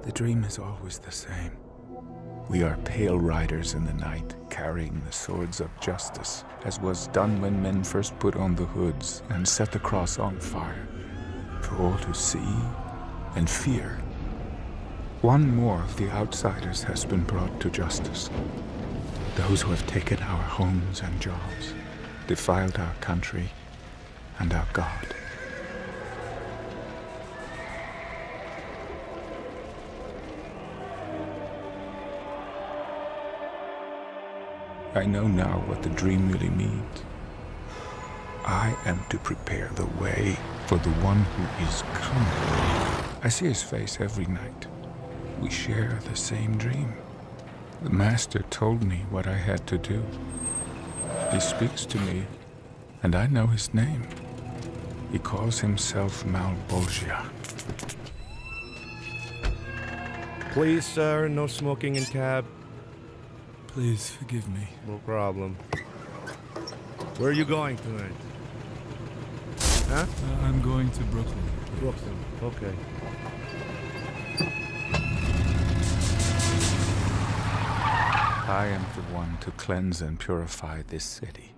The dream is always the same. We are pale riders in the night, carrying the swords of justice, as was done when men first put on the hoods and set the cross on fire, for all to see and fear. One more of the outsiders has been brought to justice. Those who have taken our homes and jobs, defiled our country and our God. I know now what the dream really means. I am to prepare the way for the one who is coming. I see his face every night. We share the same dream. The Master told me what I had to do. He speaks to me, and I know his name. He calls himself Malbolgia. Please, sir, no smoking in cab. Please forgive me. No problem. Where are you going tonight? Huh? I'm going to Brooklyn. Brooklyn. Okay. I am the one to cleanse and purify this city,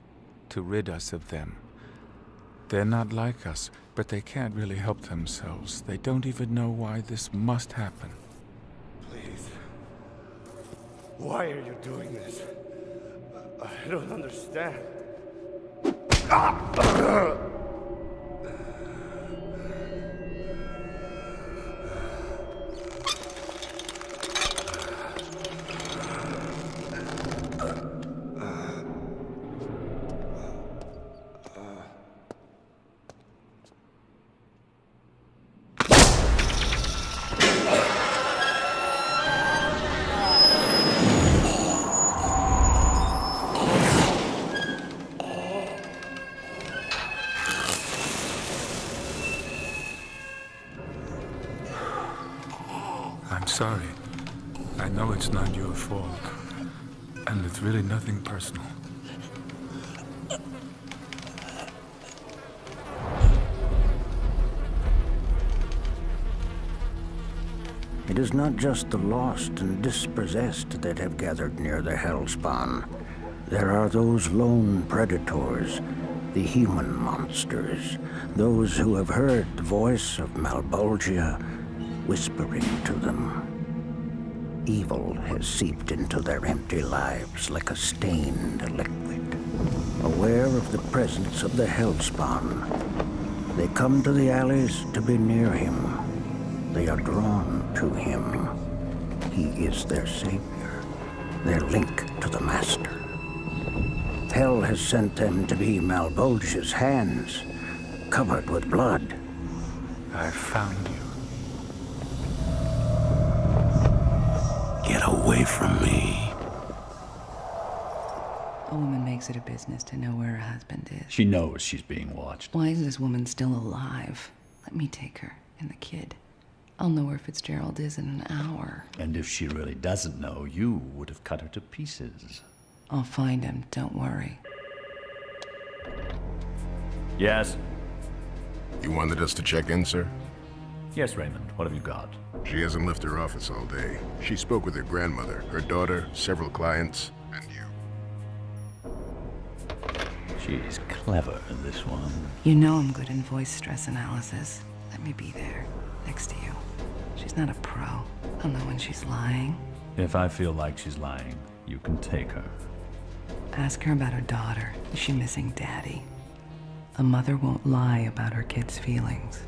to rid us of them. They're not like us, but they can't really help themselves. They don't even know why this must happen. Please. Why are you doing this? I don't understand. I'm sorry. I know it's not your fault. And it's really nothing personal. It is not just the lost and dispossessed that have gathered near the Hellspawn. There are those lone predators, the human monsters, those who have heard the voice of Malbolgia whispering to them. Evil has seeped into their empty lives like a stained liquid. Aware of the presence of the Hellspawn, they come to the alleys to be near him. They are drawn to him. He is their savior, their link to the Master. Hell has sent them to be Malbolgia's hands, covered with blood. I found you. Get away from me. A woman makes it a business to know where her husband is. She knows she's being watched. Why is this woman still alive? Let me take her and the kid. I'll know where Fitzgerald is in an hour. And if she really doesn't know, you would have cut her to pieces. I'll find him, don't worry. Yes? You wanted us to check in, sir? Yes, Raymond. What have you got? She hasn't left her office all day. She spoke with her grandmother, her daughter, several clients, and you. She's clever, this one. You know I'm good in voice stress analysis. Let me be there, next to you. She's not a pro. I'll know when she's lying. If I feel like she's lying, you can take her. Ask her about her daughter. Is she missing Daddy? A mother won't lie about her kid's feelings.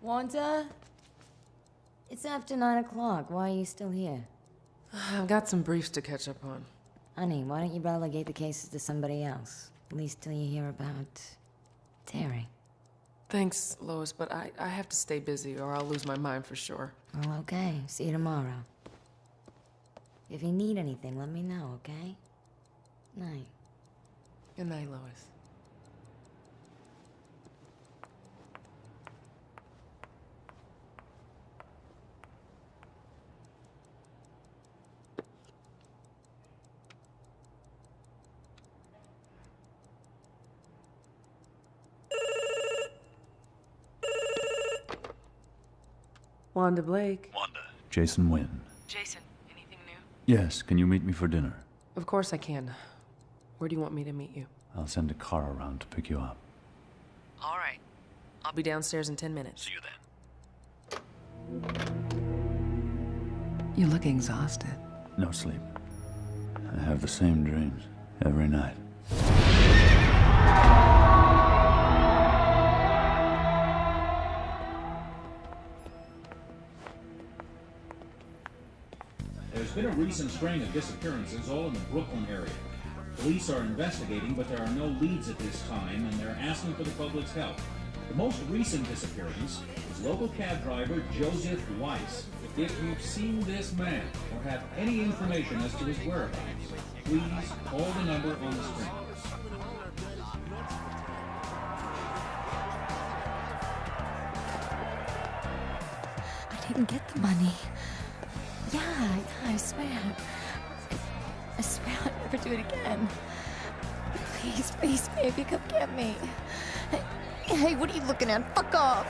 Wanda? It's after 9 o'clock. Why are you still here? I've got some briefs to catch up on. Honey, why don't you relegate the cases to somebody else? At least till you hear about Terry. Thanks, Lois, but I have to stay busy or I'll lose my mind for sure. Well, okay. See you tomorrow. If you need anything, let me know, okay? Night. Good night, Lois. Wanda Blake. Wanda. Jason Wynn. Jason, anything new? Yes, can you meet me for dinner? Of course I can. Where do you want me to meet you? I'll send a car around to pick you up. All right. I'll be downstairs in 10 minutes. See you then. You look exhausted. No sleep. I have the same dreams every night. There's been a recent string of disappearances all in the Brooklyn area. Police are investigating, but there are no leads at this time, and they're asking for the public's help. The most recent disappearance is local cab driver Joseph Weiss. If you've seen this man or have any information as to his whereabouts, please call the number on the screen. I didn't get the money. Yeah, I swear. I swear I'll never do it again. Please, please, baby, come get me. Hey, what are you looking at? Fuck off.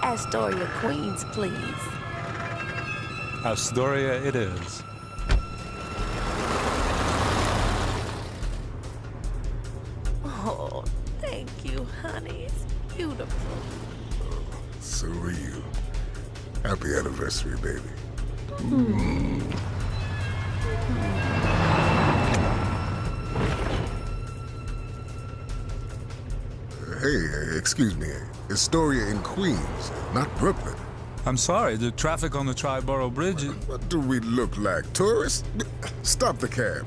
Astoria, Queens, please. Astoria it is. Oh, thank you, honey. It's beautiful. So are you. Happy anniversary, baby. Hey, excuse me. Astoria in Queens, not Brooklyn. I'm sorry, the traffic on the Triborough Bridge is... What do we look like? Tourists? Stop the cab.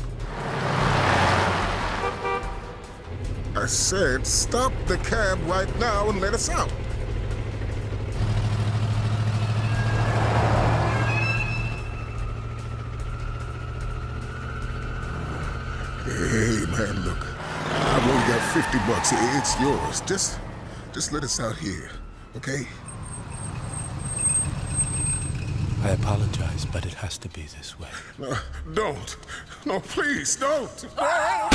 I said stop the cab right now and let us out. Hey, man, look. I've only got $50. It's yours. Just let us out here, okay? I apologize, but it has to be this way. No, don't. No, please, don't. I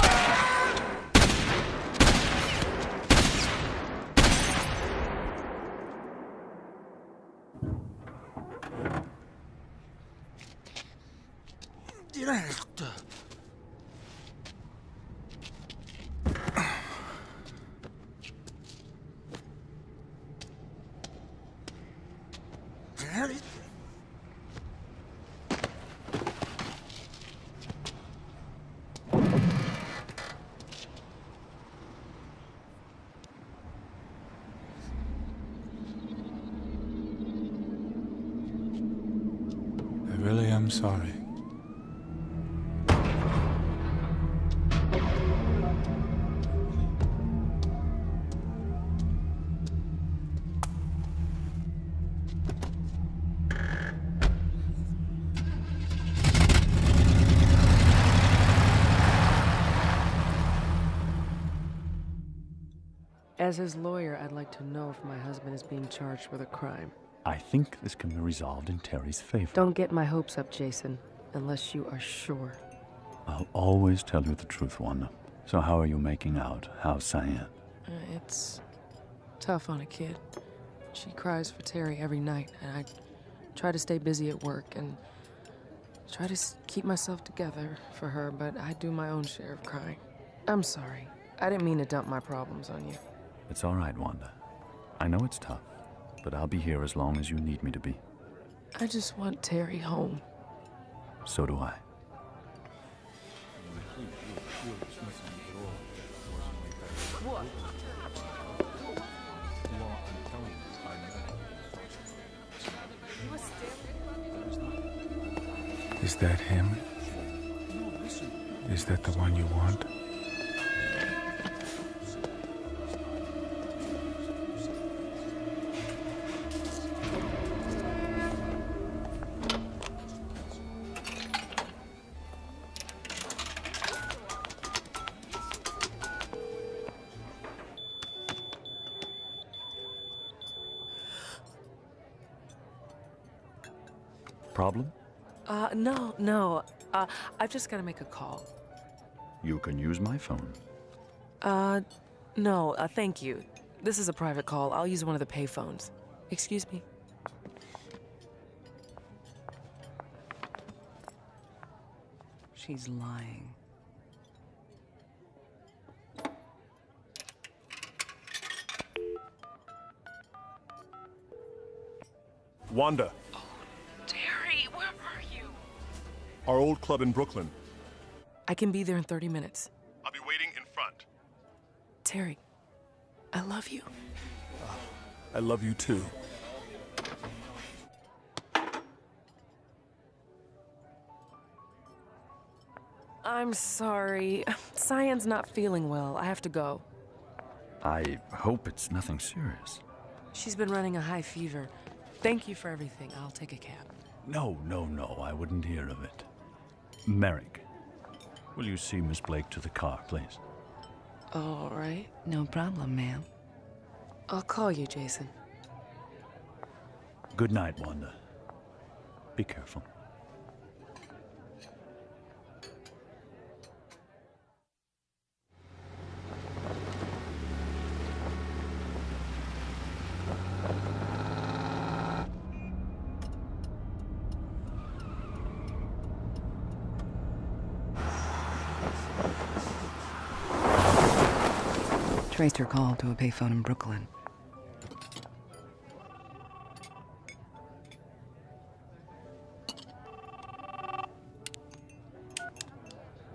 really am sorry. As his lawyer, I'd like to know if my husband is being charged with a crime. I think this can be resolved in Terry's favor. Don't get my hopes up, Jason, unless you are sure. I'll always tell you the truth, Wanda. So how are you making out? How's Cyan? It's tough on a kid. She cries for Terry every night, and I try to stay busy at work and try to keep myself together for her, but I do my own share of crying. I'm sorry. I didn't mean to dump my problems on you. It's all right, Wanda. I know it's tough, but I'll be here as long as you need me to be. I just want Terry home. So do I. Is that him? Is that the one you want? Problem? No. I've just got to make a call. You can use my phone. No, thank you. This is a private call. I'll use one of the payphones. Excuse me. She's lying. Wanda, Terry, where are you? our old club in Brooklyn. I can be there in 30 minutes. I'll be waiting in front. Terry, I love you. I love you too. I'm sorry. Cyan's not feeling well. I have to go. I hope it's nothing serious. She's been running a high fever. Thank you for everything. I'll take a cab. No, I wouldn't hear of it. Merrick, will you see Miss Blake to the car, please? All right. No problem, ma'am. I'll call you, Jason. Good night, Wanda. Be careful. Traced her call to a payphone in Brooklyn.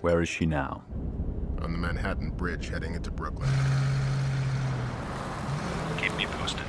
Where is she now? On the Manhattan Bridge heading into Brooklyn. Keep me posted.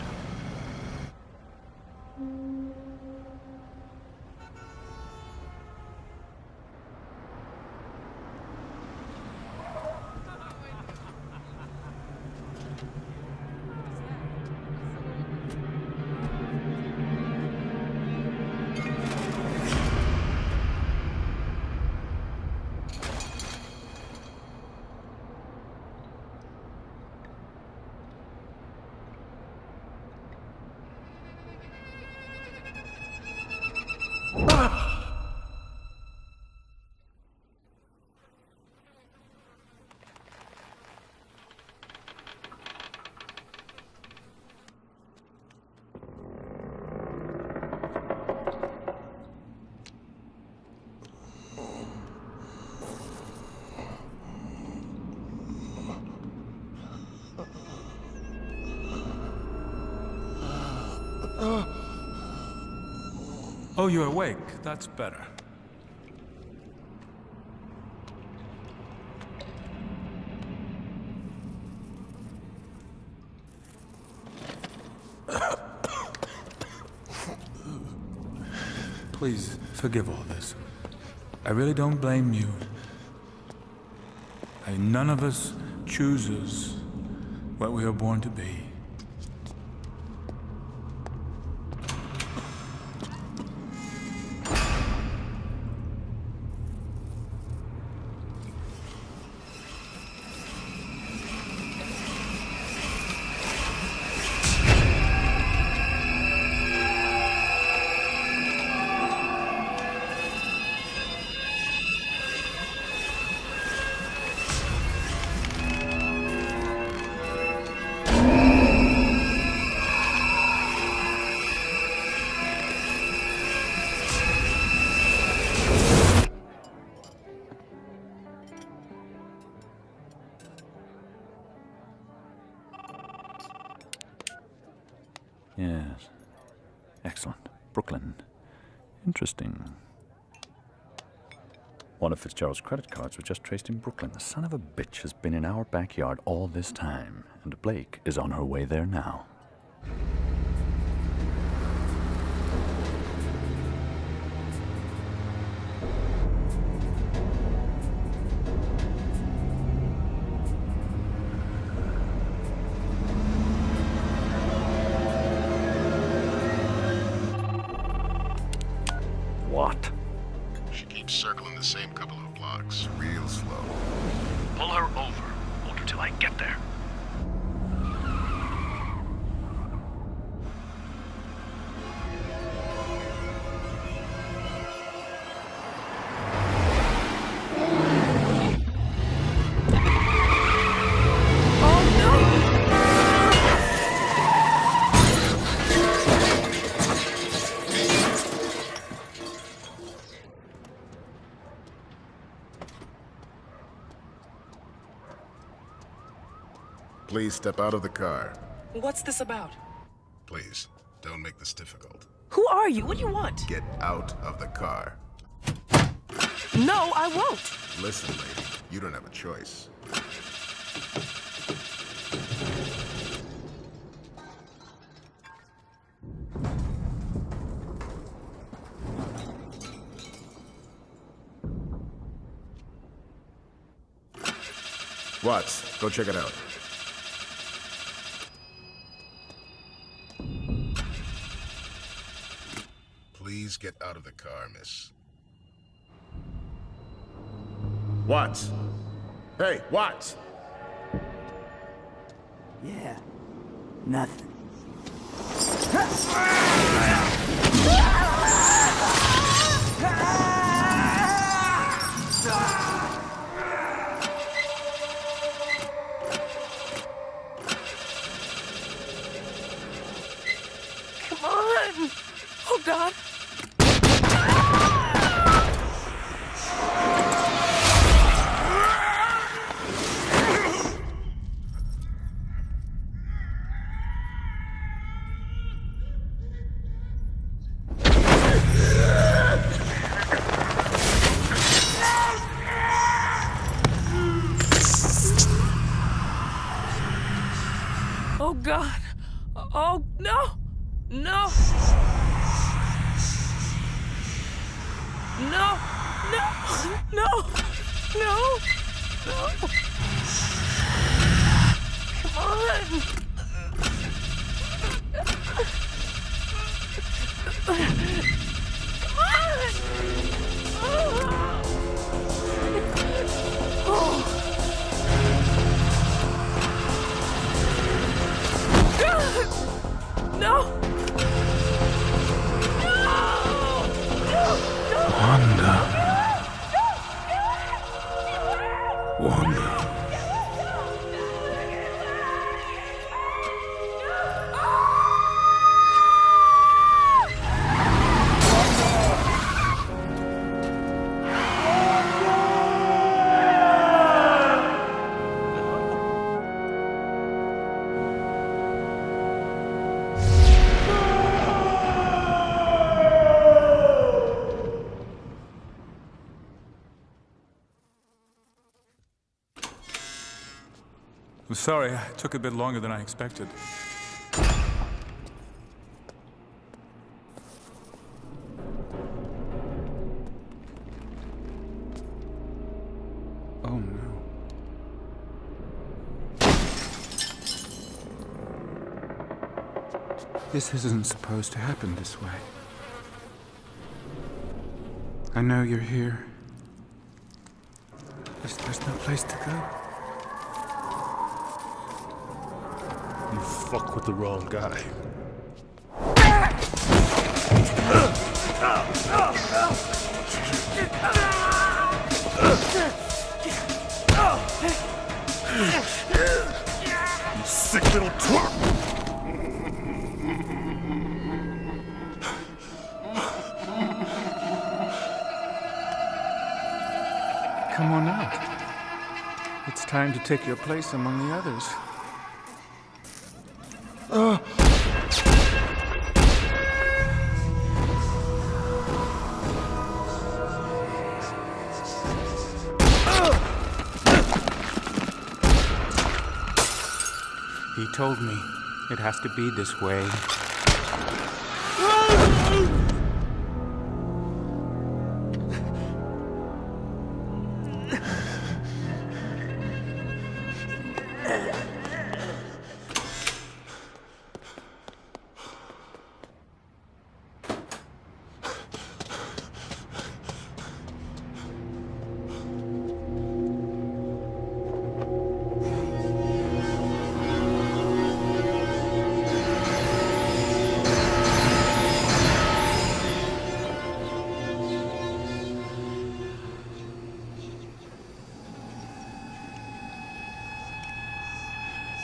Oh, you're awake. That's better. Please, forgive all this. I really don't blame you. None of us chooses what we are born to be. Yes. Excellent. Brooklyn. Interesting. One of Fitzgerald's credit cards was just traced in Brooklyn. The son of a bitch has been in our backyard all this time, and Blake is on her way there now. What? She keeps circling the same couple of blocks, real slow. Pull her over. Hold her till I get there. Please step out of the car. What's this about? Please, don't make this difficult. Who are you? What do you want? Get out of the car. No, I won't. Listen, lady, you don't have a choice. Watts, go check it out. Please get out of the car, miss. Watts! Hey, Watts! Yeah, nothing. Come on! Oh, God! Oh, God! Oh, no! No! No! No! No! No! No! Come on! Come on! Oh! God! No! Wanda. I'm sorry, it took a bit longer than I expected. Oh no. This isn't supposed to happen this way. I know you're here. There's no place to go. You fuck with the wrong guy. You sick little twat! Come on out. It's time to take your place among the others. He told me it has to be this way.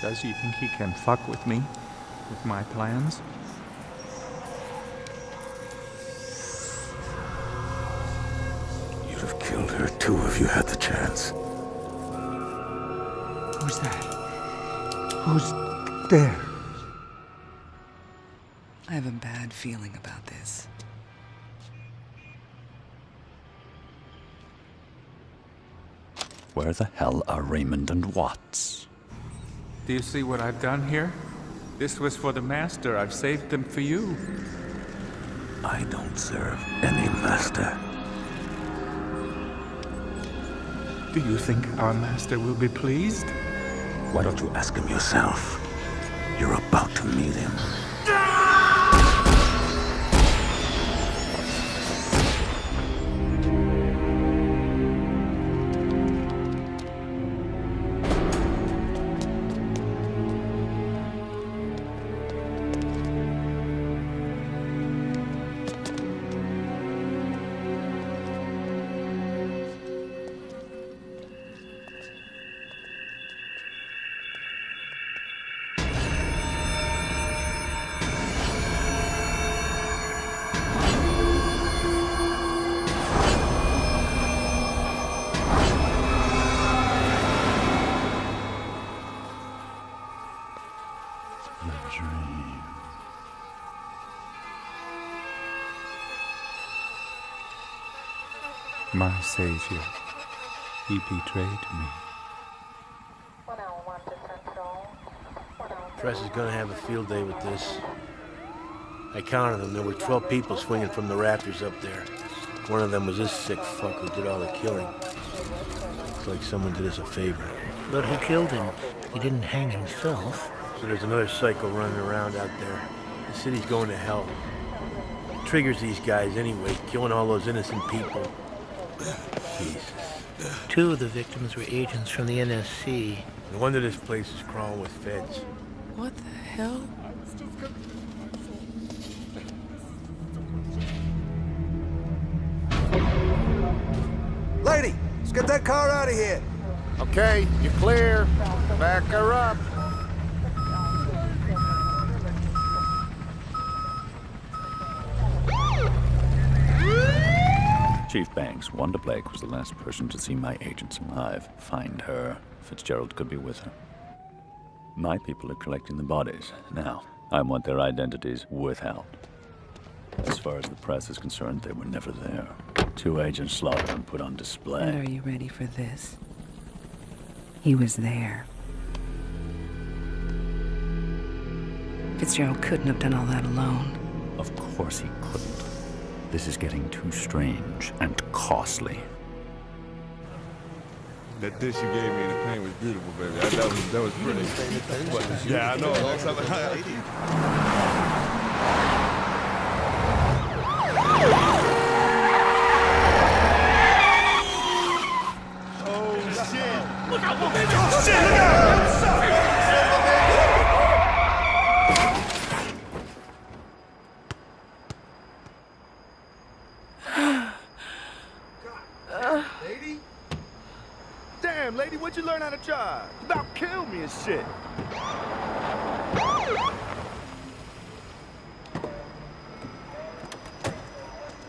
Does he think he can fuck with me? With my plans? You'd have killed her too if you had the chance. Who's that? Who's there? I have a bad feeling about this. Where the hell are Raymond and Watts? Do you see what I've done here? This was for the Master. I've saved them for you. I don't serve any master. Do you think our Master will be pleased? Why don't you ask him yourself? You're about to meet him. My Savior, he betrayed me. Press is gonna have a field day with this. I counted them. There were 12 people swinging from the rafters up there. One of them was this sick fuck who did all the killing. It's like someone did us a favor. But who killed him? He didn't hang himself. So there's another psycho running around out there. The city's going to hell. What triggers these guys anyway, killing all those innocent people. Jesus. 2 of the victims were agents from the NSC. No wonder this place is crawling with feds. What the hell? Lady, let's get that car out of here. Okay, you're clear. Back her up. Chief Banks, Wanda Blake was the last person to see my agents alive. Find her. Fitzgerald could be with her. My people are collecting the bodies. Now, I want their identities withheld. As far as the press is concerned, they were never there. 2 agents slaughtered and put on display. And are you ready for this? He was there. Fitzgerald couldn't have done all that alone. Of course he couldn't. This is getting too strange and costly. That dish you gave me in the paint was beautiful, baby. That was pretty. Yeah, I know. Oh, shit. Look out, baby. Oh, shit, look out. Lady? Damn, lady, what'd you learn how to drive? You about killed me and shit.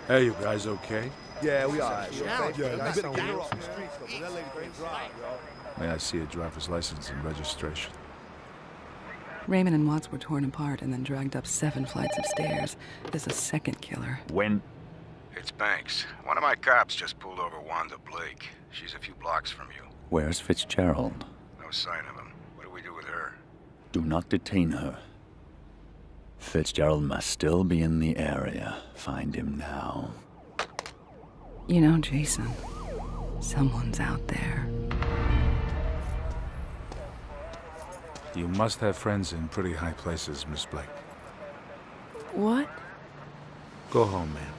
Hey, you guys okay? Yeah, we all right. Yeah, I've been off the streets, though, but that lady can't drive, yo. May I see a driver's license and registration? Raymond and Watts were torn apart and then dragged up 7 flights of stairs. There's a second killer. When? It's Banks. One of my cops just pulled over Wanda Blake. She's a few blocks from you. Where's Fitzgerald? No sign of him. What do we do with her? Do not detain her. Fitzgerald must still be in the area. Find him now. You know, Jason, someone's out there. You must have friends in pretty high places, Miss Blake. What? Go home, ma'am.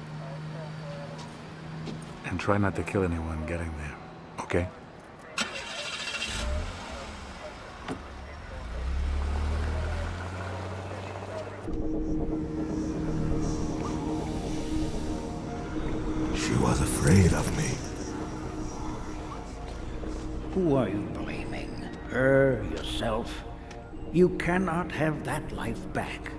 And try not to kill anyone getting there, okay? She was afraid of me. Who are you blaming? Her, yourself? You cannot have that life back.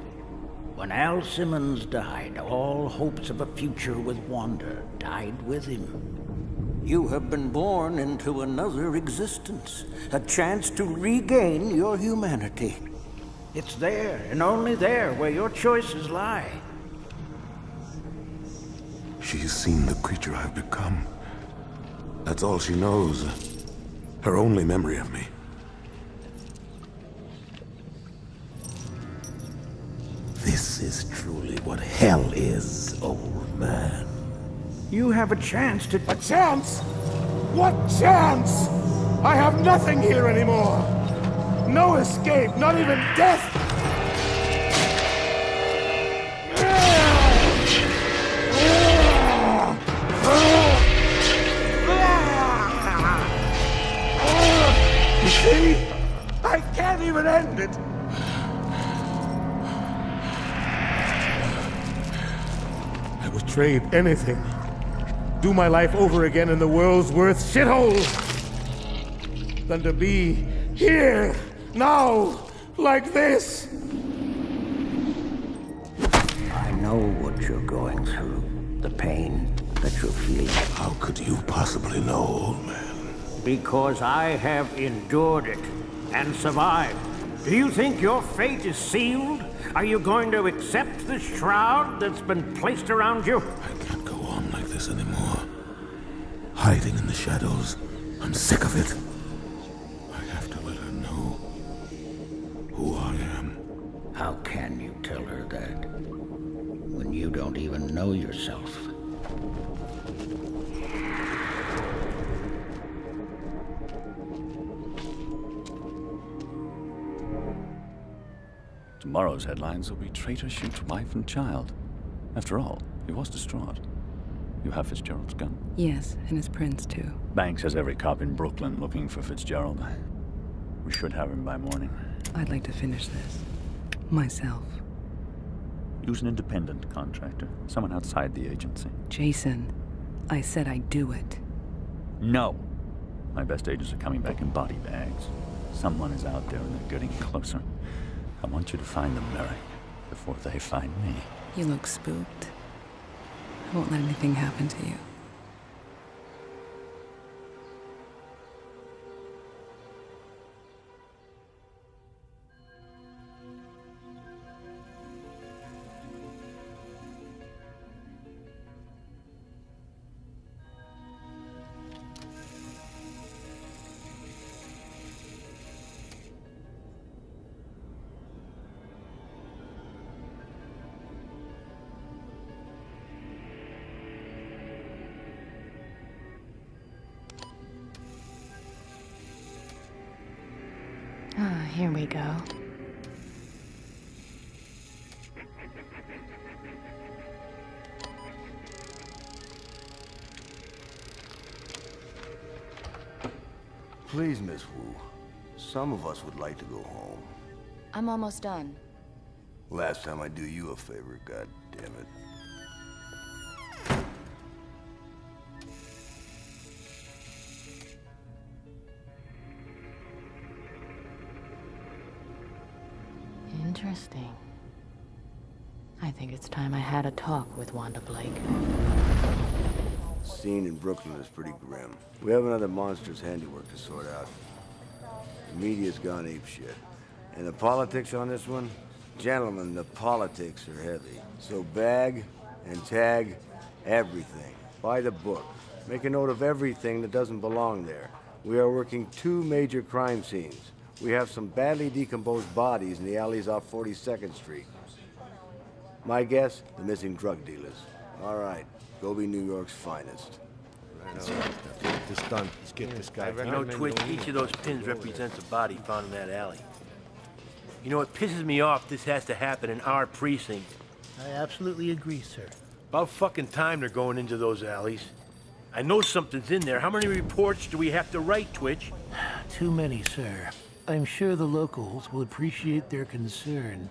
When Al Simmons died, all hopes of a future with Wanda died with him. You have been born into another existence, a chance to regain your humanity. It's there, and only there, where your choices lie. She's seen the creature I've become. That's all she knows. Her only memory of me. This is truly what hell is, old man. You have a chance to... A chance? What chance? I have nothing here anymore. No escape, not even death. You see? I can't even end it. I would trade anything. Do my life over again in the world's worst shithole than to be here, now, like this. I know what you're going through, the pain that you're feeling. How could you possibly know, old man? Because I have endured it and survived. Do you think your fate is sealed? Are you going to accept the shroud that's been placed around you? I can't go on like this anymore. Hiding in the shadows. I'm sick of it. I have to let her know who I am. How can you tell her that when you don't even know yourself? Tomorrow's headlines will be traitor shoots wife and child. After all, he was distraught. You have Fitzgerald's gun? Yes, and his prints, too. Banks has every cop in Brooklyn looking for Fitzgerald. We should have him by morning. I'd like to finish this. Myself. Use an independent contractor. Someone outside the agency. Jason, I said I'd do it. No! My best agents are coming back in body bags. Someone is out there and they're getting closer. I want you to find them, Mary, before they find me. You look spooked. I won't let anything happen to you. Here we go. Please, Miss Wu. Some of us would like to go home. I'm almost done. Last time I do you a favor, god damn it. Interesting. I think it's time I had a talk with Wanda Blake. The scene in Brooklyn is pretty grim. We have another monster's handiwork to sort out. The media's gone apeshit. And the politics on this one? Gentlemen, the politics are heavy. So bag and tag everything. By the book. Make a note of everything that doesn't belong there. We are working 2 major crime scenes. We have some badly decomposed bodies in the alleys off 42nd Street. My guess, the missing drug dealers. All right, go be New York's finest. Let's get this done. Let's get this guy. You know, Twitch, each of those pins represents a body found in that alley. You know, it pisses me off this has to happen in our precinct. I absolutely agree, sir. About fucking time they're going into those alleys. I know something's in there. How many reports do we have to write, Twitch? Too many, sir. I'm sure the locals will appreciate their concern.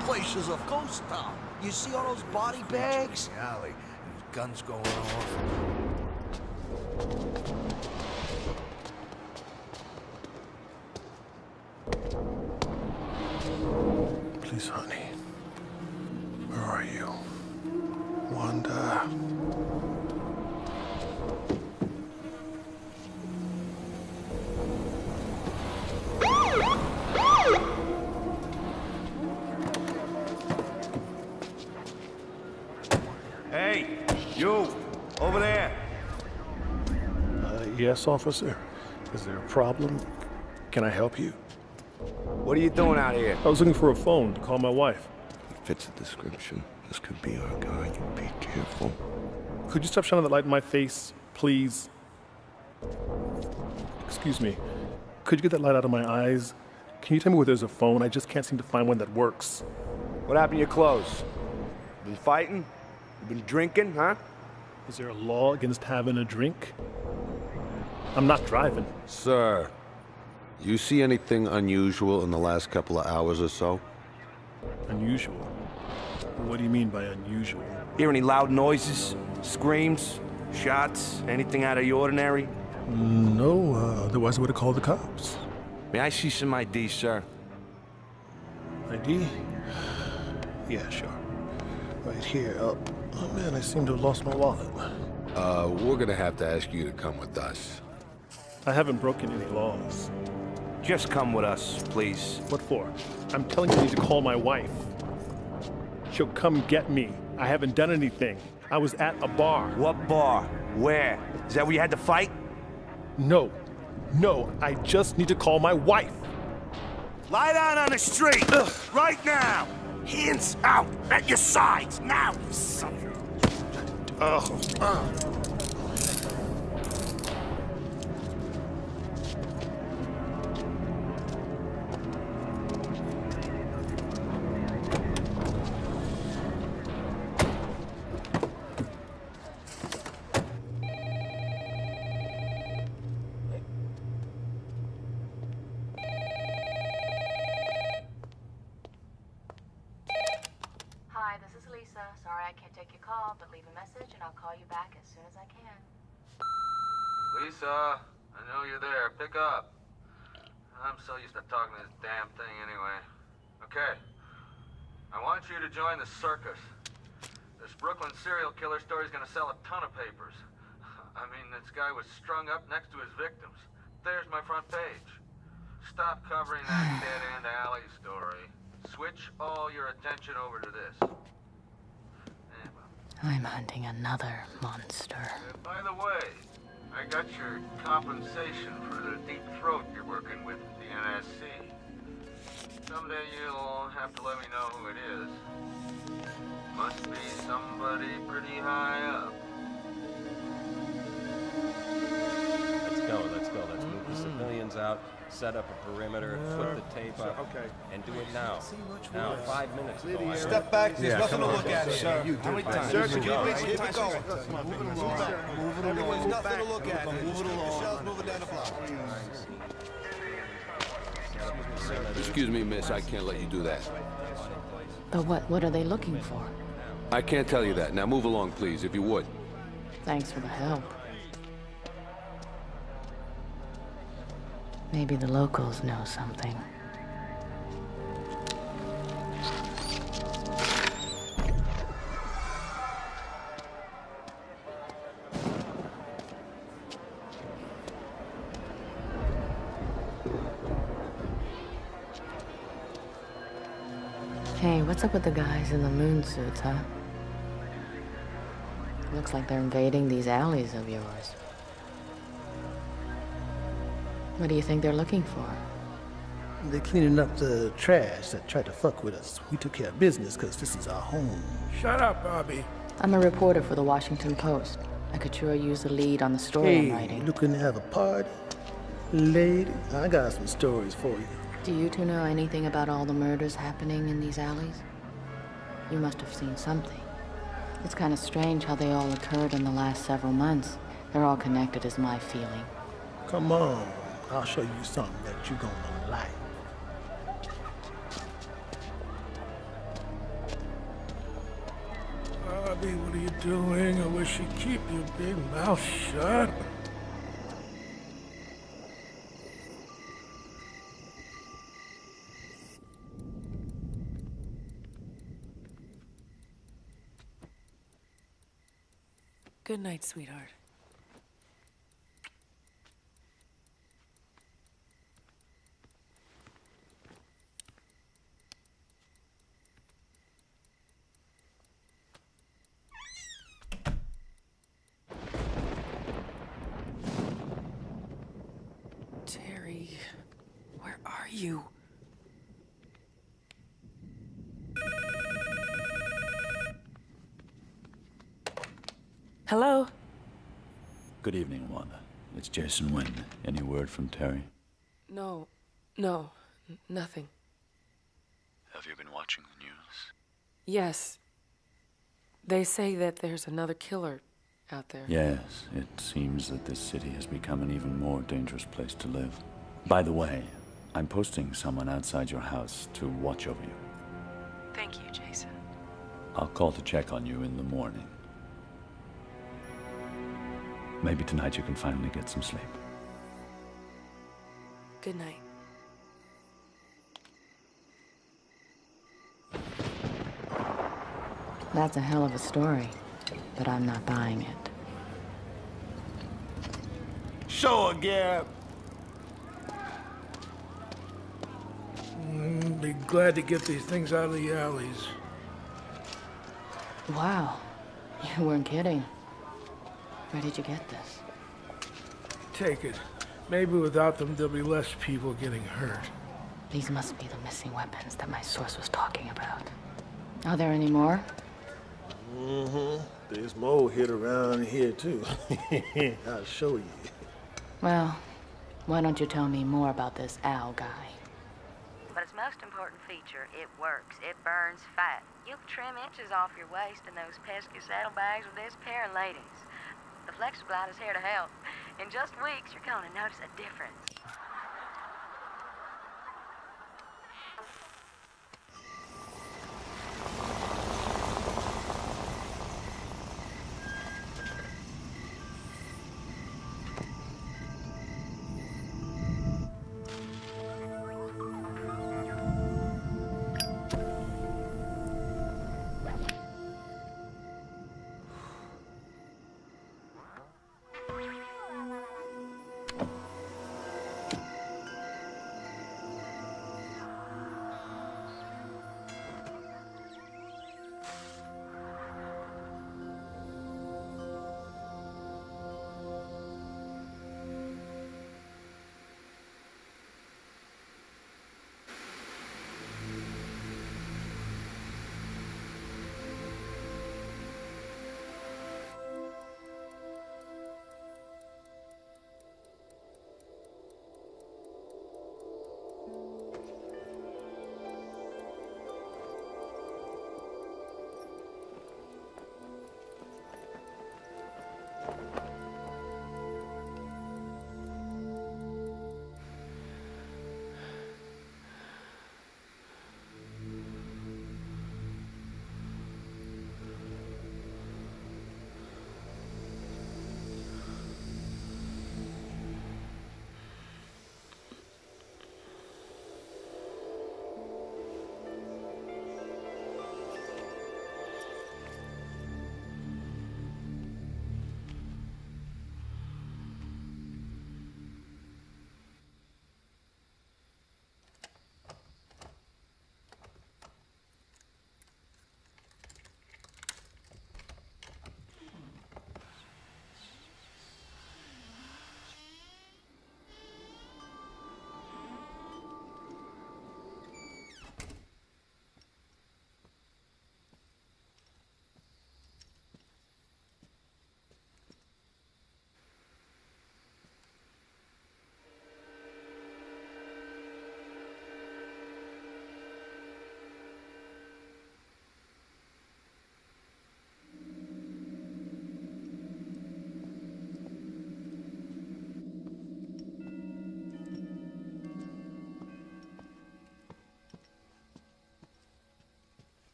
Place is a ghost town. You see all those body bags? In the alley. There's guns going off. Please, honey. Where are you? Wanda. Yes, officer. Is there a problem? Can I help you? What are you doing out here? I was looking for a phone to call my wife. He fits the description. This could be our guy. You be careful. Could you stop shining the light in my face, please? Excuse me. Could you get that light out of my eyes? Can you tell me where there's a phone? I just can't seem to find one that works. What happened to your clothes? Been fighting? You been drinking, huh? Is there a law against having a drink? I'm not driving. Sir, you see anything unusual in the last couple of hours or so? Unusual? What do you mean by unusual? Hear any loud noises? Screams? Shots? Anything out of the ordinary? No, otherwise I would have called the cops. May I see some ID, sir? ID? Yeah, sure. Right here. Oh man, I seem to have lost my wallet. We're gonna have to ask you to come with us. I haven't broken any laws. Just come with us, please. What for? I'm telling you, I need to call my wife. She'll come get me. I haven't done anything. I was at a bar. What bar? Where? Is that where you had to fight? No. No, I just need to call my wife. Lie down on the street! Ugh. Right now! Hands out! At your sides! Now, you son of a... Hi, this is Lisa. Sorry I can't take your call, but leave a message and I'll call you back as soon as I can. Lisa, I know you're there. Pick up. I'm so used to talking to this damn thing anyway. Okay. I want you to join the circus. This Brooklyn serial killer story's gonna sell a ton of papers. I mean, this guy was strung up next to his victims. There's my front page. Stop covering that dead-end alley story. Switch all your attention over to this. I'm hunting another monster. By the way, I got your compensation for the deep throat you're working with at the NSC. Someday you'll have to let me know who it is. Must be somebody pretty high up. Let's go. Let's move the civilians out, set up a perimeter, put the tape up, and do it now. Now, 5 minutes ago. Step back, there's nothing to look at, sir. How many times? Sir, could you please keep it going? Move it along. There's nothing to look at. Move it along. Move it down the block. Excuse me, miss, I can't let you do that. But what are they looking for? I can't tell you that. Now move along, please, if you would. Thanks for the help. Maybe the locals know something. Hey, what's up with the guys in the moon suits, huh? Looks like they're invading these alleys of yours. What do you think they're looking for? They're cleaning up the trash that tried to fuck with us. We took care of business because this is our home. Shut up, Bobby. I'm a reporter for the Washington Post. I could sure use the lead on the story I'm Hey, writing. looking to have a party? Lady, I got some stories for you. Do you two know anything about all the murders happening in these alleys? You must have seen something. It's kind of strange how they all occurred in the last several months. They're all connected is my feeling. Come on, I'll show you something that you're gonna like. Bobby, what are you doing? I wish you'd keep your big mouth shut. Good night, sweetheart. Where are you? Hello? Good evening, Wanda. It's Jason Wynn. Any word from Terry? No, nothing. Have you been watching the news? Yes. They say that there's another killer out there. Yes, it seems that this city has become an even more dangerous place to live. By the way, I'm posting someone outside your house to watch over you. Thank you, Jason. I'll call to check on you in the morning. Maybe tonight you can finally get some sleep. Good night. That's a hell of a story, but I'm not buying it. Sure, Gab. Be glad to get these things out of the alleys. Wow, you weren't kidding. Where did you get this? Take it. Maybe without them, there'll be less people getting hurt. These must be the missing weapons that my source was talking about. Are there any more? There's more hid around here, too. I'll show you. Well, why don't you tell me more about this Al guy? But its most important feature, it works. It burns fat. You can trim inches off your waist in those pesky saddlebags with this pair, and ladies, the FlexiGlide is here to help. In just weeks, you're going to notice a difference.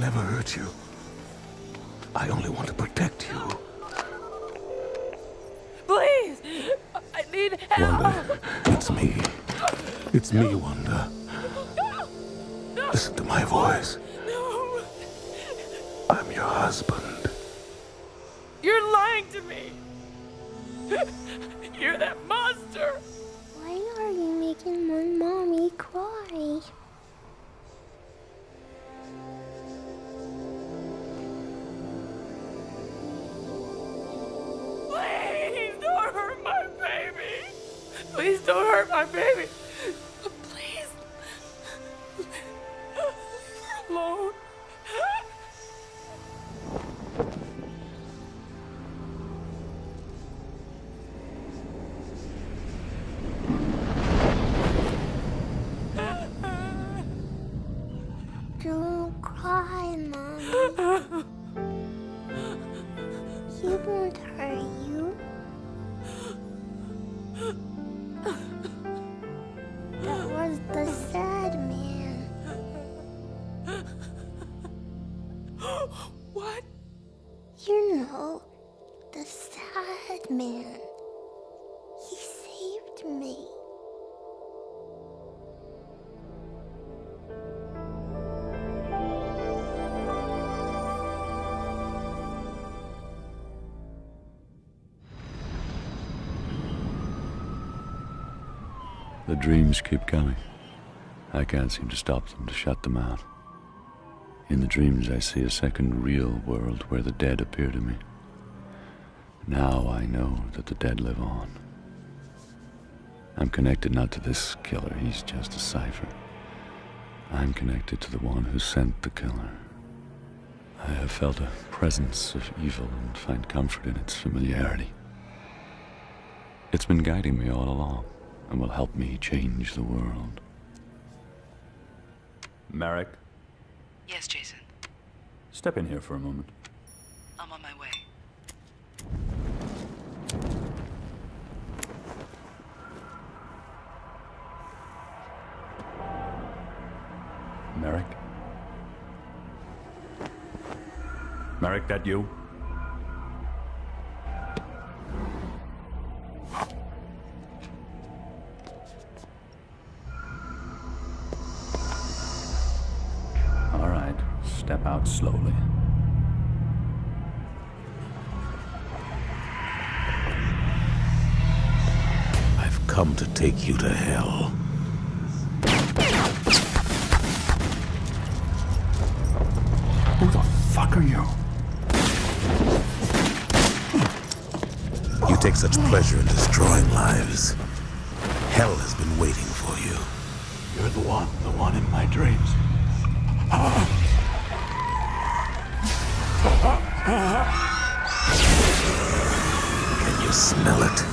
never hurt you. I only want to protect you. Please! I need help! Wanda, it's me. It's me, Wanda. Listen to my voice. No! I'm your husband. You're lying to me! You're that monster! Why are you making my mommy cry? Please don't hurt my baby! Please don't hurt my baby! Please! Leave her alone! Don't cry, Mommy. He won't hurt you. That was the sad man. What? You know, the sad man. He saved me. The dreams keep coming. I can't seem to stop them, to shut them out. In the dreams, I see a second real world where the dead appear to me. Now I know that the dead live on. I'm connected not to this killer, he's just a cipher. I'm connected to the one who sent the killer. I have felt a presence of evil and find comfort in its familiarity. It's been guiding me all along and will help me change the world. Merrick? Yes, Jason. Step in here for a moment. I'm on my way. Merrick? Merrick, that you? All right, step out slowly. I've come to take you to hell. Who the fuck are you? You take such pleasure in destroying lives. Hell has been waiting for you. You're the one in my dreams. Can you smell it?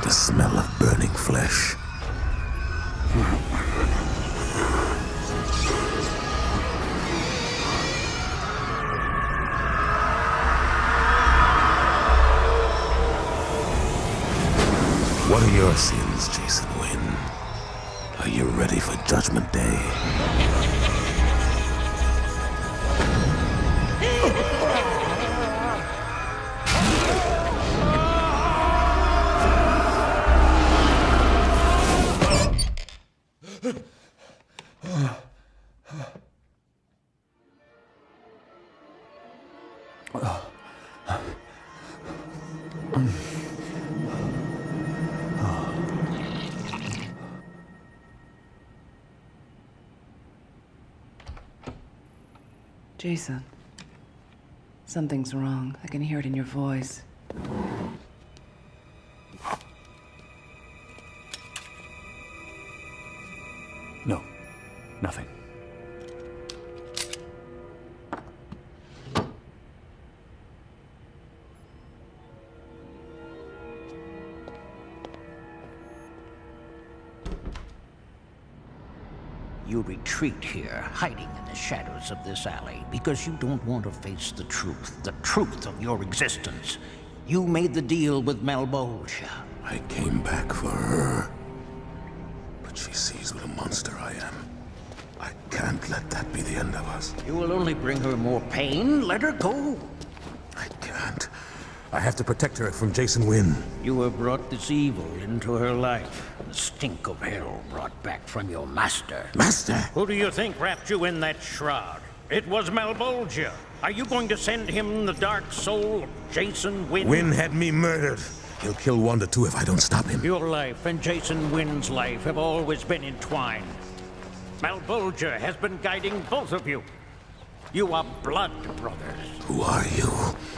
The smell of burning flesh. What are your sins, Jason Wynn? Are you ready for Judgment Day? Jason, something's wrong. I can hear it in your voice. No, nothing. You retreat here, hiding in the shadows of this alley, because you don't want to face the truth of your existence. You made the deal with Malebolgia. I came back for her. But she sees what a monster I am. I can't let that that be the end of us? You will only bring her more pain. Let her go. I can't. I have to protect her from Jason Wynn. You have brought this evil into her life. The stink of hell brought back from your master. Master? Who do you think wrapped you in that shroud? It was Malbolgia. Are you going to send him the dark soul of Jason Wynn? Wynn had me murdered. He'll kill Wanda too if I don't stop him. Your life and Jason Wynn's life have always been entwined. Malbolgia has been guiding both of you. You are blood brothers. Who are you?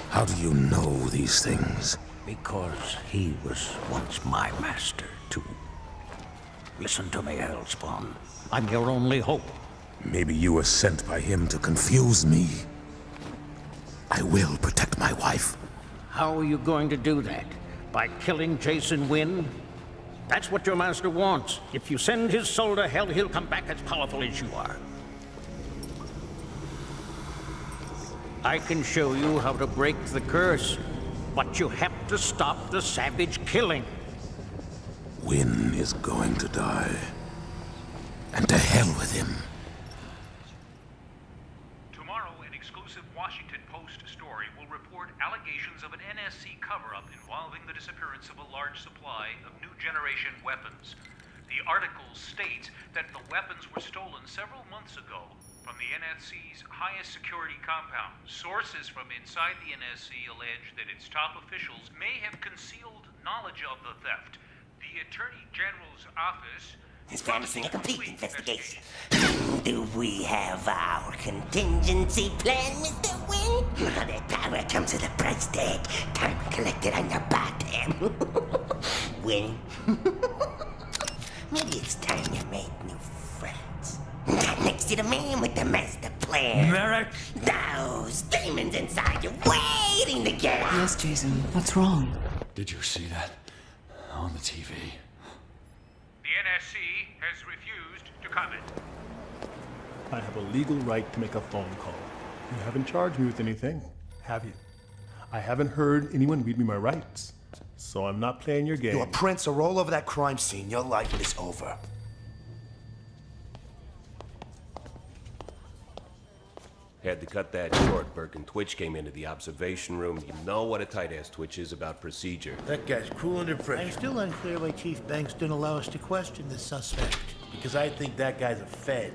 How do you know these things? Because he was once my master, too. Listen to me, Hellspawn. I'm your only hope. Maybe you were sent by him to confuse me. I will protect my wife. How are you going to do that? By killing Jason Wynn? That's what your master wants. If you send his soul to hell, he'll come back as powerful as you are. I can show you how to break the curse, but you have to stop the savage killing. Wynn is going to die. And to hell with him. Tomorrow, an exclusive Washington Post story will report allegations of an NSC cover-up involving the disappearance of a large supply of new generation weapons. The article states that the weapons were stolen several months ago from the NSC's highest security compound. Sources from inside the NSC allege that its top officials may have concealed knowledge of the theft. The Attorney General's office is promising a complete investigation. Do we have our contingency plan, Mr. Wynn? That power comes with a price tag. Time collected on your bottom. Wynn? Maybe it's time you made new friends. Not next to the man with the master plan. Merrick! Those demons inside you waiting to get out. Yes, Jason. What's wrong? Did you see that? On the TV. The NSC has refused to comment. I have a legal right to make a phone call. You haven't charged me with anything, have you? I haven't heard anyone read me my rights, so I'm not playing your game. You're a prince, or all over that crime scene. Your life is over. Had to cut that short. Burke and Twitch came into the observation room. You know what a tight-ass Twitch is about procedure. That guy's cool under pressure. I'm still unclear why Chief Banks didn't allow us to question the suspect. Because I think that guy's a Fed.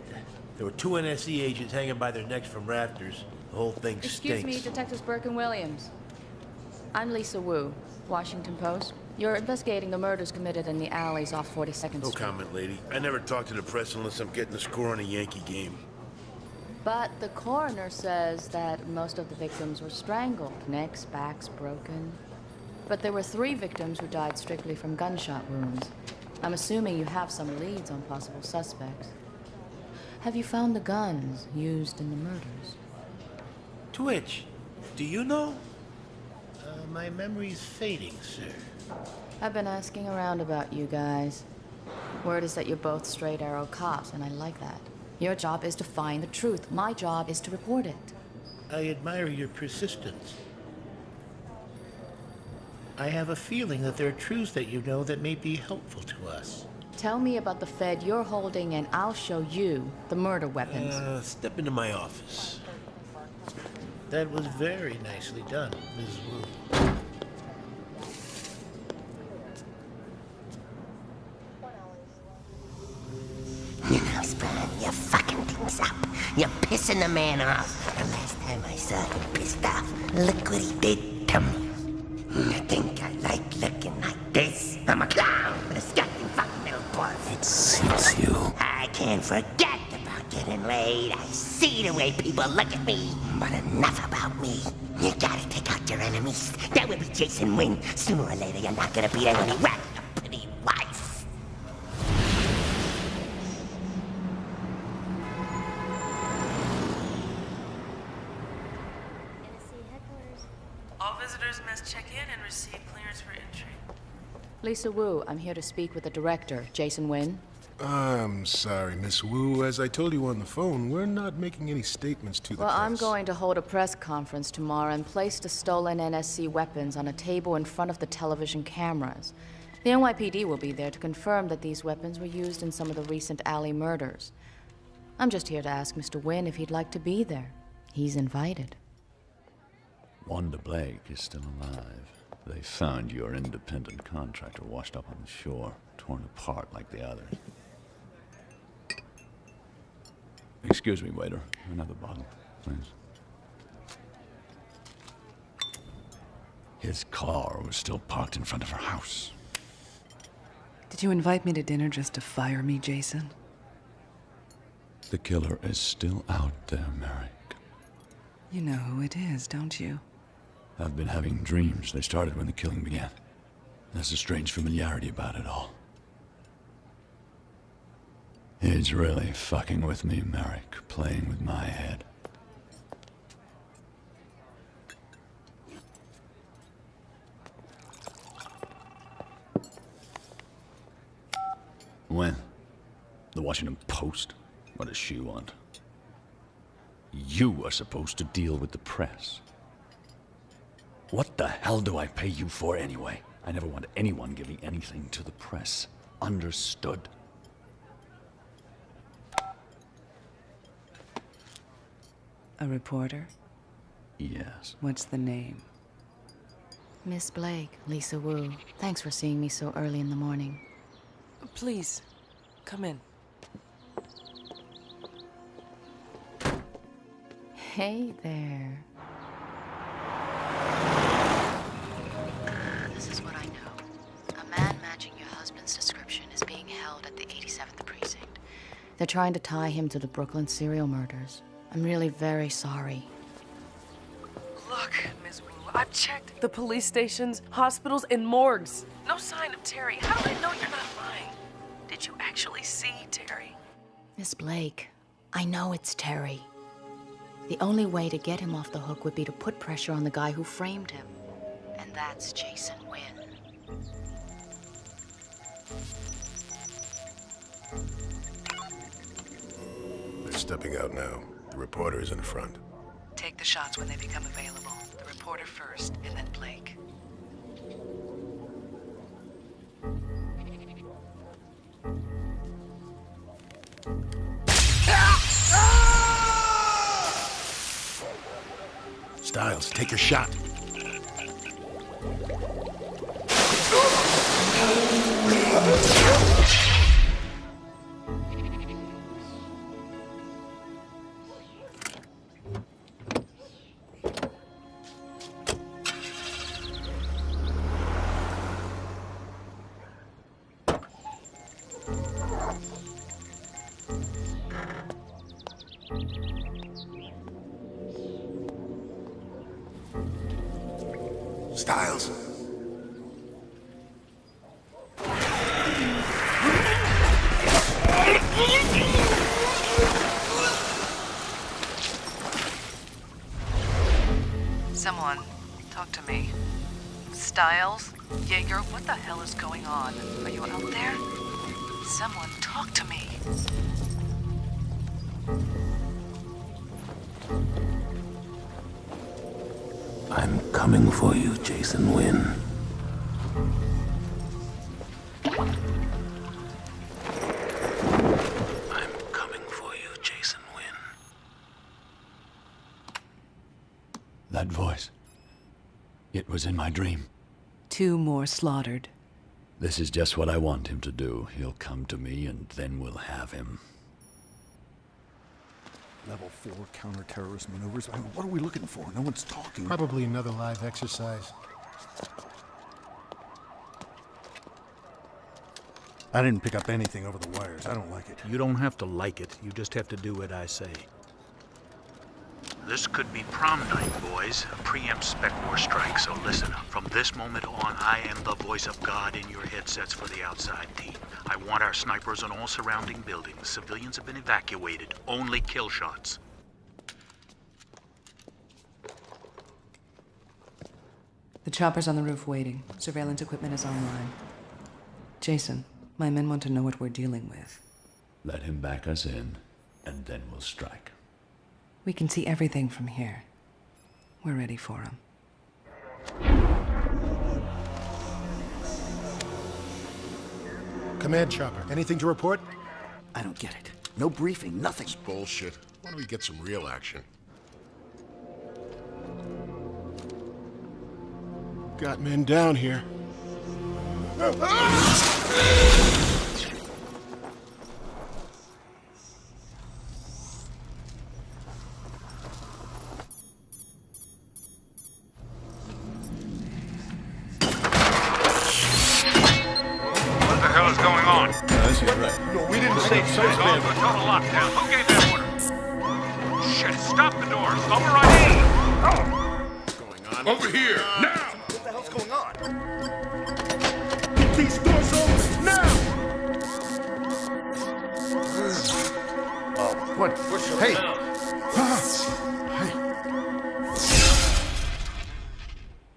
There were 2 NSC agents hanging by their necks from rafters. The whole thing stinks. Excuse me, Detectives Burke and Williams. I'm Lisa Wu, Washington Post. You're investigating the murders committed in the alleys off 42nd Street. No comment, lady. I never talk to the press unless I'm getting a score on a Yankee game. But the coroner says that most of the victims were strangled, necks, backs broken. But there were 3 victims who died strictly from gunshot wounds. I'm assuming you have some leads on possible suspects. Have you found the guns used in the murders? Twitch, do you know? My memory's fading, sir. I've been asking around about you guys. Word is that you're both straight arrow cops, and I like that. Your job is to find the truth. My job is to report it. I admire your persistence. I have a feeling that there are truths that you know that may be helpful to us. Tell me about the Fed you're holding, and I'll show you the murder weapons. Step into my office. That was very nicely done, Ms. Wu. You're fucking things up. You're pissing the man off. The last time I saw him pissed off, look what he did to me. You think I like looking like this? I'm a clown with a scuffing fucking little puss. It suits you. I can't forget about getting laid. I see the way people look at me. But enough about me. You gotta take out your enemies. That would be Jason Wynn. Sooner or later, you're not gonna be there when he wrapped a pretty wife. All visitors must check in and receive clearance for entry. Lisa Wu, I'm here to speak with the director, Jason Wynn. I'm sorry, Miss Wu. As I told you on the phone, we're not making any statements to the Well, press. I'm going to hold a press conference tomorrow and place the stolen NSC weapons on a table in front of the television cameras. The NYPD will be there to confirm that these weapons were used in some of the recent alley murders. I'm just here to ask Mr. Wynn if he'd like to be there. He's invited. Wanda Blake is still alive. They found your independent contractor washed up on the shore, torn apart like the others. Excuse me, waiter. Another bottle, please. His car was still parked in front of her house. Did you invite me to dinner just to fire me, Jason? The killer is still out there, Merrick. You know who it is, don't you? I've been having dreams. They started when the killing began. There's a strange familiarity about it all. He's really fucking with me, Merrick, playing with my head. When? The Washington Post? What does she want? You are supposed to deal with the press. What the hell do I pay you for anyway? I never want anyone giving anything to the press. Understood? A reporter? Yes. What's the name? Miss Blake, Lisa Wu. Thanks for seeing me so early in the morning. Please, come in. Hey there. This is what I know. A man matching your husband's description is being held at the 87th precinct. They're trying to tie him to the Brooklyn serial murders. I'm really very sorry. Look, Ms. Wu, I've checked the police stations, hospitals, and morgues. No sign of Terry. How do I know you're not lying? Did you actually see Terry? Miss Blake, I know it's Terry. The only way to get him off the hook would be to put pressure on the guy who framed him. And that's Jason Wynn. They're stepping out now. The reporter is in front. Take the shots when they become available. The reporter first, and then Blake. Styles, take your shot. Styles. Someone, talk to me. Styles? Jaeger, what the hell is going on? Are you out there? Someone, talk to me. I'm coming for you, Jason Wynn. I'm coming for you, Jason Wynn. That voice. It was in my dream. 2 more slaughtered. This is just what I want him to do. He'll come to me, and then we'll have him. Level 4 counter-terrorist maneuvers. I mean, what are we looking for? No one's talking. Probably another live exercise. I didn't pick up anything over the wires. I don't like it. You don't have to like it. You just have to do what I say. This could be prom night, boys. A preempt spec war strike, so listen up. From this moment on, I am the voice of God in your headsets for the outside team. I want our snipers on all surrounding buildings. Civilians have been evacuated. Only kill shots. The chopper's on the roof waiting. Surveillance equipment is online. Jason, my men want to know what we're dealing with. Let him back us in, and then we'll strike. We can see everything from here. We're ready for him. Command chopper. Anything to report? I don't get it. No briefing, nothing. It's bullshit. Why don't we get some real action? Got men down here. What the hell is going on? That's right. No, we didn't say It's all to a total lockdown. Who gave that order? Shit, stop the doors. Override. Over here, now! What the hell's going on? Get these doors open, now! Oh, what? Hey!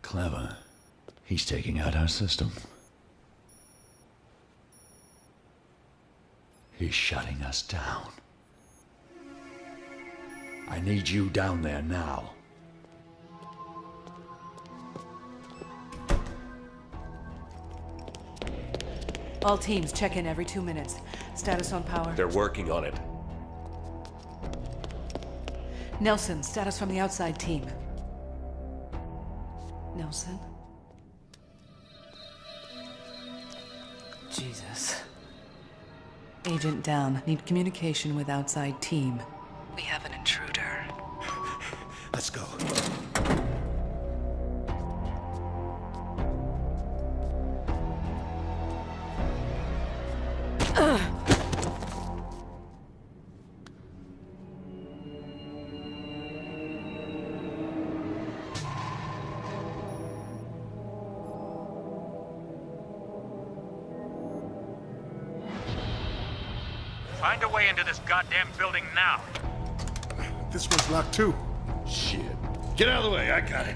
Clever. He's taking out our system. He's shutting us down. I need you down there now. All teams check in every 2 minutes. Status on power. They're working on it. Nelson, status from the outside team. Nelson? Jesus. Agent down. Need communication with outside team. We have an intruder. Let's go. Find a way into this goddamn building now. This one's locked too. Shit. Get out of the way, I got it.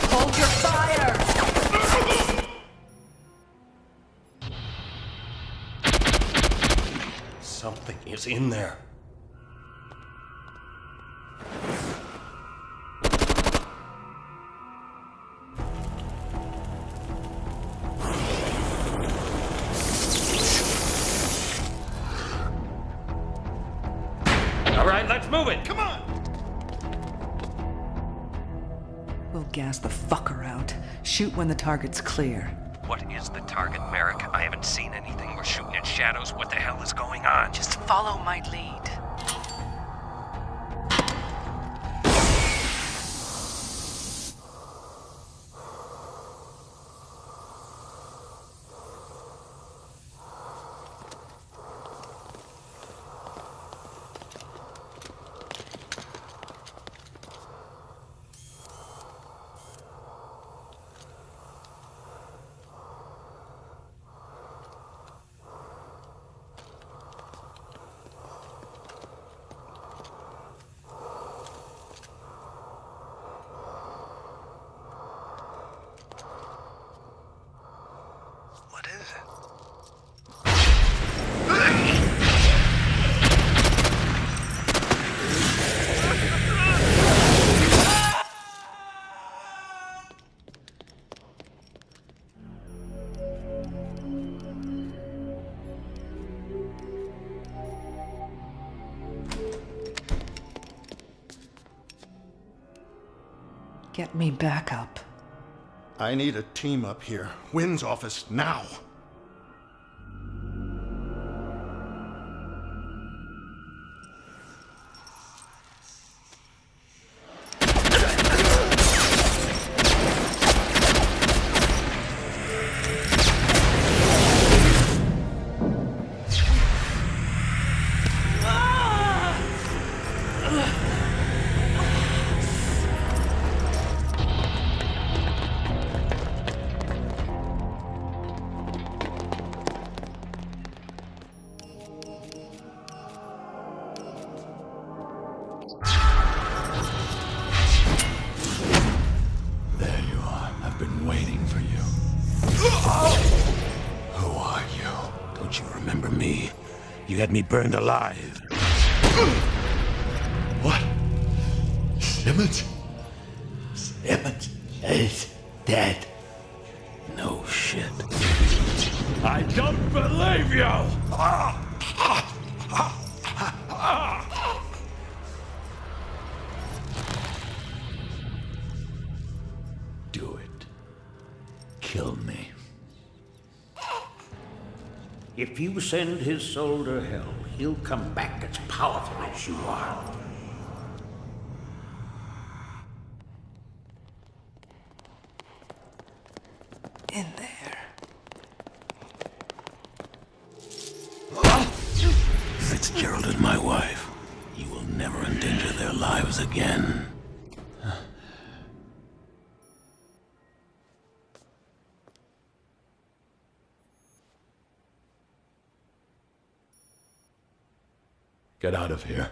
Hold your fire! Something is in there. All right, let's move it. Come on. We'll gas the fucker out. Shoot when the target's clear. What is the target, Merrick? I haven't seen anything. We're shooting in shadows. What the hell is going on? Just follow my lead. What is it? Get me back up. I need a team up here. Wynn's office, now. You had me burned alive. What? Simmons? Simmons is dead. No shit. I don't believe you! Do it. Kill me. If you send his soul to hell, he'll come back as powerful as you are. In there. Fitzgerald and my wife. You will never endanger their lives again. Get out of here.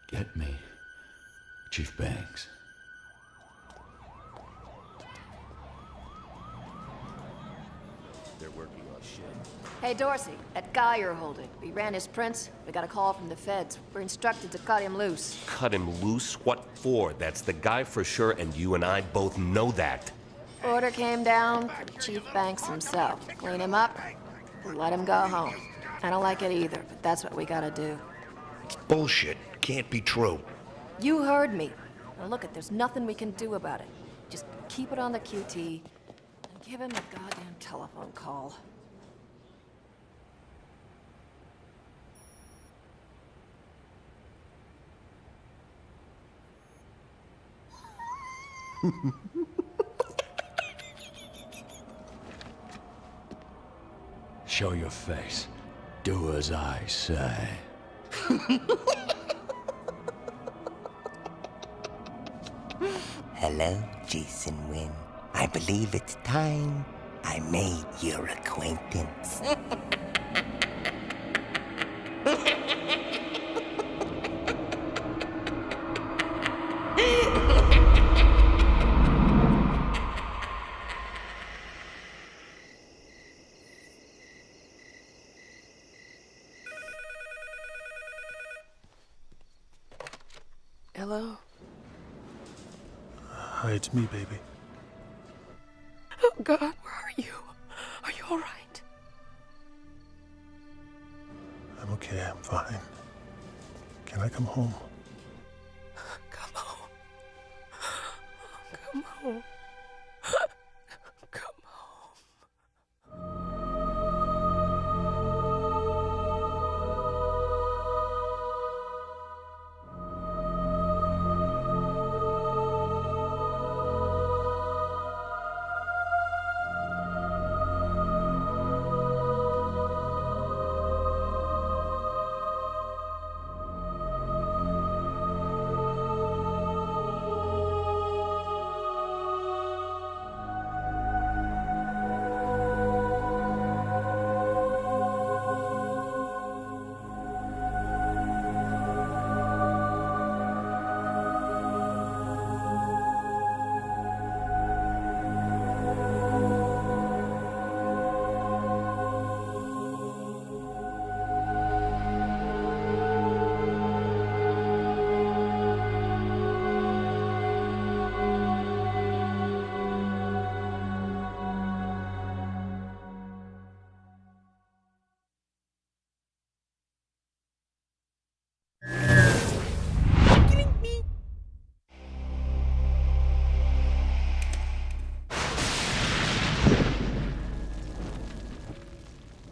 Get me, Chief Banks. They're working on shit. Hey, Dorsey, that guy you're holding, we ran his prints. We got a call from the feds. We're instructed to cut him loose. Cut him loose? What for? That's the guy for sure, and you and I both know that. Order came down from Chief Banks himself. Clean him up, let him go home. I don't like it either, but that's what we gotta do. It's bullshit. Can't be true. You heard me. Now look, there's nothing we can do about it. Just keep it on the QT and give him a goddamn telephone call. Show your face. Do as I say. Hello, Jason Wynn. I believe it's time I made your acquaintance. Hello? Hi, it's me, baby. Oh, God, where are you? Are you all right? I'm okay, I'm fine. Can I come home? Come home. Come home. Come home.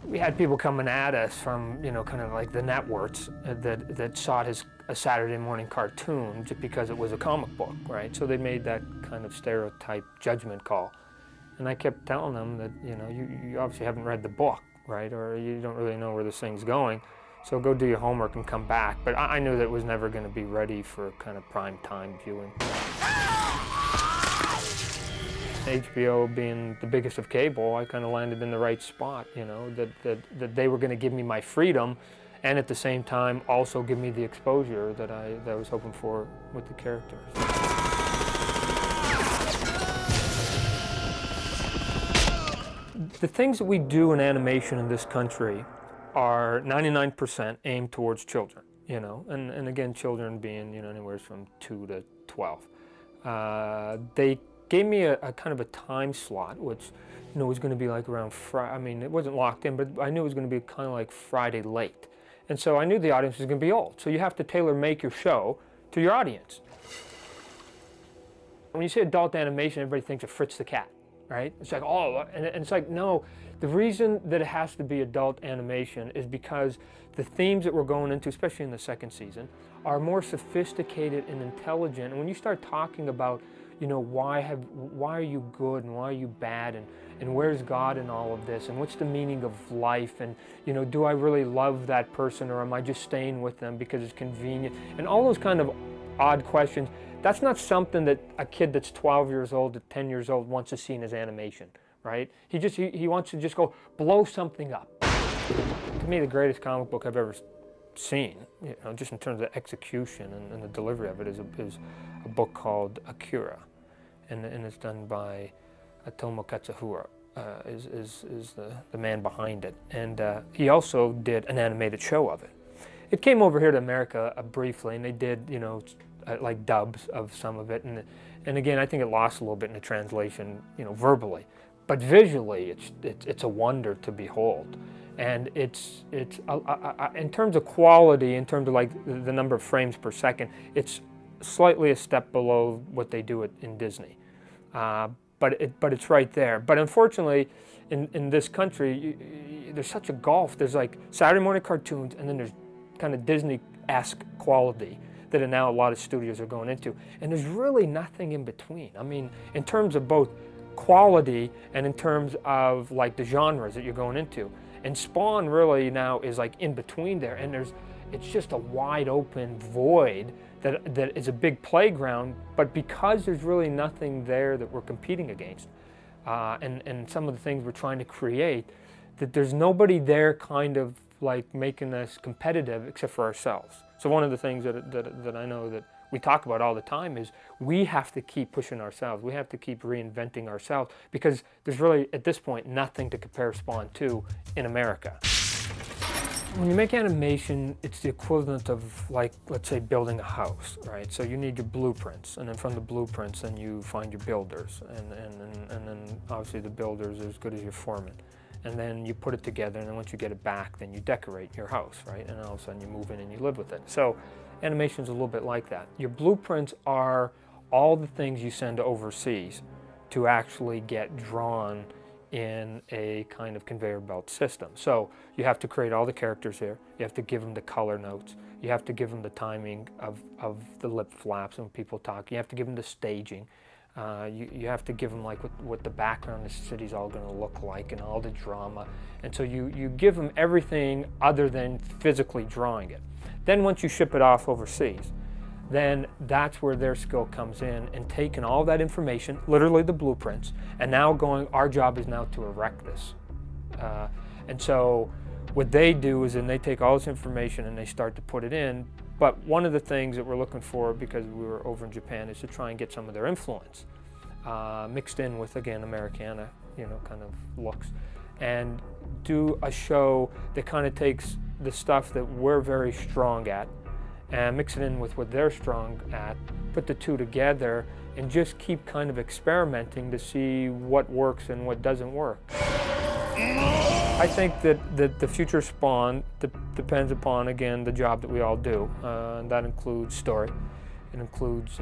We had people coming at us from, kind of like the networks that saw it as a Saturday morning cartoon just because it was a comic book, right? So they made that kind of stereotype judgment call. And I kept telling them that, you obviously haven't read the book, right? Or you don't really know where this thing's going. So go do your homework and come back. But I knew that it was never going to be ready for kind of prime time viewing. HBO being the biggest of cable, I kind of landed in the right spot, you know, that they were going to give me my freedom and at the same time also give me the exposure that I was hoping for with the characters. The things that we do in animation in this country are 99% aimed towards children, you know, and again, children being, you know, anywhere from 2 to 12. They gave me a kind of a time slot, which, you know, was going to be like around Friday. I mean, it wasn't locked in, but I knew it was going to be kind of like Friday late. And so I knew the audience was going to be old. So you have to tailor-make your show to your audience. When you say adult animation, everybody thinks of Fritz the Cat, right? It's like, oh, and it's like, no. The reason that it has to be adult animation is because the themes that we're going into, especially in the second season, are more sophisticated and intelligent. And when you start talking about, you know, why are you good and why are you bad, and where's God in all of this, and what's the meaning of life, and, you know, do I really love that person, or am I just staying with them because it's convenient, and all those kind of odd questions. That's not something that a kid that's 12 years old to 10 years old wants to see in his animation, right? He wants to just go blow something up. To me, the greatest comic book I've ever seen, you know, just in terms of execution and the delivery of it, is a book called Akira, and it's done by Otomo Katsuhiro, is the man behind it, and he also did an animated show of it. It came over here to America briefly, and they did, you know, like dubs of some of it, and again, I think it lost a little bit in the translation, you know, verbally, but visually, it's a wonder to behold. And it's in terms of quality, in terms of like the number of frames per second, it's slightly a step below what they do in Disney. But it's right there. But unfortunately, in this country, there's such a gulf. There's like Saturday morning cartoons, and then there's kind of Disney-esque quality that now a lot of studios are going into. And there's really nothing in between. I mean, in terms of both quality and in terms of like the genres that you're going into. And Spawn really now is like in between there, and it's just a wide open void that is a big playground, but because there's really nothing there that we're competing against, and some of the things we're trying to create, that there's nobody there kind of like making us competitive except for ourselves. So one of the things that I know that we talk about all the time is we have to keep pushing ourselves. We have to keep reinventing ourselves, because there's really, at this point, nothing to compare Spawn to in America. When you make animation, it's the equivalent of, like, let's say building a house, right? So you need your blueprints, and then from the blueprints, then you find your builders, and then obviously the builders are as good as your foreman. And then you put it together, and then once you get it back, then you decorate your house, right? And all of a sudden you move in and you live with it. So animation's a little bit like that. Your blueprints are all the things you send overseas to actually get drawn in a kind of conveyor belt system. So you have to create all the characters here. You have to give them the color notes. You have to give them the timing of the lip flaps when people talk. You have to give them the staging. You have to give them like what the background of the city's all going to look like, and all the drama. And so you give them everything other than physically drawing it. Then once you ship it off overseas, then that's where their skill comes in, and taking all that information, literally the blueprints, and now going, our job is now to erect this. And so what they do is then they take all this information and they start to put it in. But one of the things that we're looking for, because we were over in Japan, is to try and get some of their influence mixed in with, again, Americana, you know, kind of looks, and do a show that kind of takes the stuff that we're very strong at and mix it in with what they're strong at, put the two together, and just keep kind of experimenting to see what works and what doesn't work. I think that the future Spawn depends upon, again, the job that we all do. And that includes story, it includes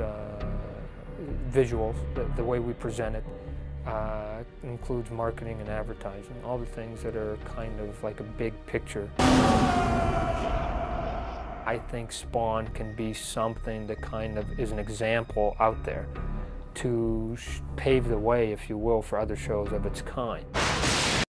visuals, the way we present it, it includes marketing and advertising, all the things that are kind of like a big picture. I think Spawn can be something that kind of is an example out there to pave the way, if you will, for other shows of its kind.